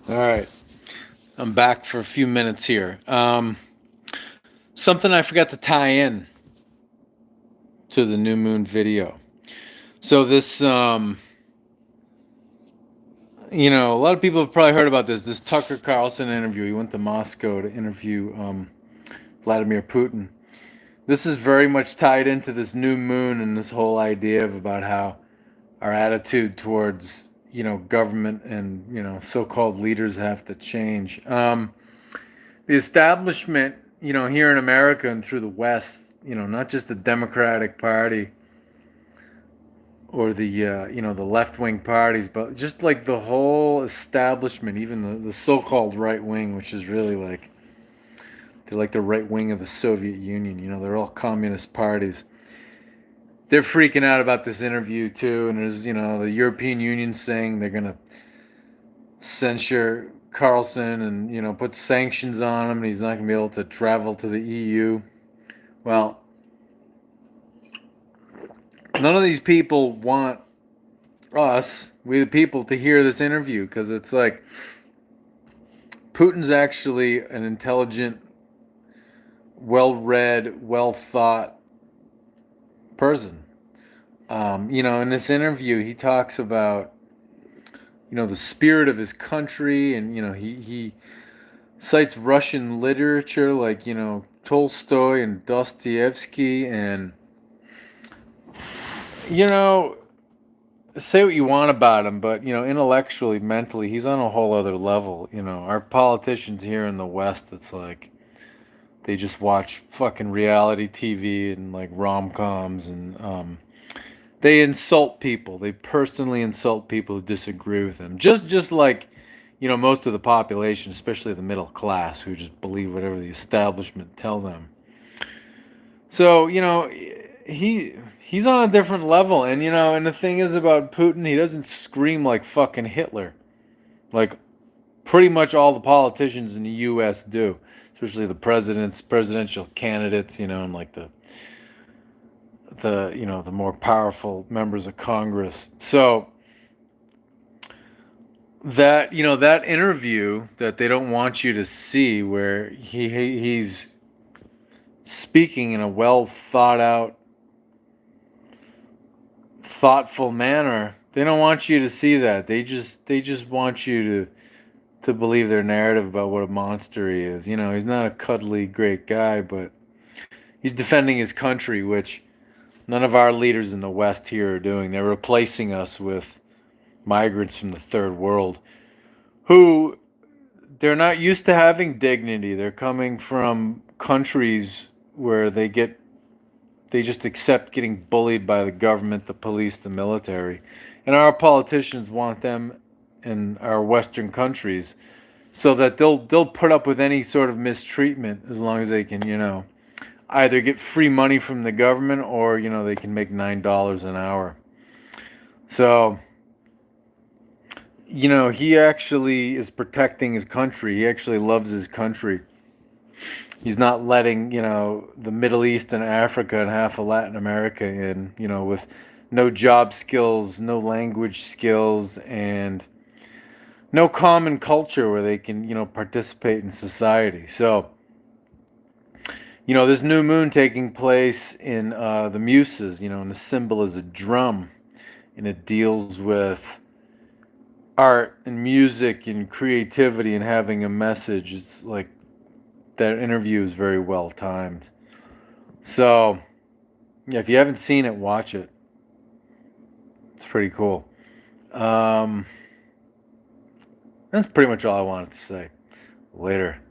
All right, I'm back for a few minutes here. Something I forgot to tie in to the new moon video. So this, a lot of people have probably heard about this. This Tucker Carlson interview. He went to Moscow to interview Vladimir Putin. This is very much tied into this new moon and this whole idea of about how our attitude towards government and so-called leaders have to change. The establishment, here in America and through the West, not just the Democratic Party or the left wing parties, but just like the whole establishment, even the so-called right wing, which is really like they're like the right wing of the Soviet Union. They're all communist parties. They're freaking out about this interview too, and there's the European Union saying they're gonna censure Carlson and put sanctions on him, and he's not gonna be able to travel to the EU. Well, none of these people want us, we the people, to hear this interview because it's like Putin's actually an intelligent, well-read, well-thought person. In this interview, he talks about the spirit of his country, and he cites Russian literature like Tolstoy and Dostoevsky, and say what you want about him, but intellectually, mentally, he's on a whole other level. Our politicians here in the West, it's like they just watch fucking reality TV and like rom-coms, and they insult people. They personally insult people who disagree with them. Just like most of the population, especially the middle class, who just believe whatever the establishment tell them. So he's on a different level, and and the thing is about Putin, he doesn't scream like fucking Hitler, like pretty much all the politicians in the U.S. do, especially the presidential candidates, and like the more powerful members of Congress. So that interview that they don't want you to see, where he's speaking in a well thought out, thoughtful manner. They don't want you to see that. They just want you to believe their narrative about what a monster he is. He's not a cuddly great guy, but he's defending his country, which none of our leaders in the West here are doing. They're replacing us with migrants from the third world who they're not used to having dignity. They're coming from countries where they just accept getting bullied by the government, the police, the military. And our politicians want them in our Western countries so that they'll put up with any sort of mistreatment as long as they can, either get free money from the government or, they can make $9 an hour. So, he actually is protecting his country. He actually loves his country. He's not letting the Middle East and Africa and half of Latin America in, with no job skills, no language skills, and no common culture where they can participate in society. So this new moon taking place in the Muses, and the symbol is a drum, and it deals with art and music and creativity and having a message. It's like that interview is very well timed. So, yeah, if you haven't seen it, watch it. It's pretty cool. That's pretty much all I wanted to say. Later.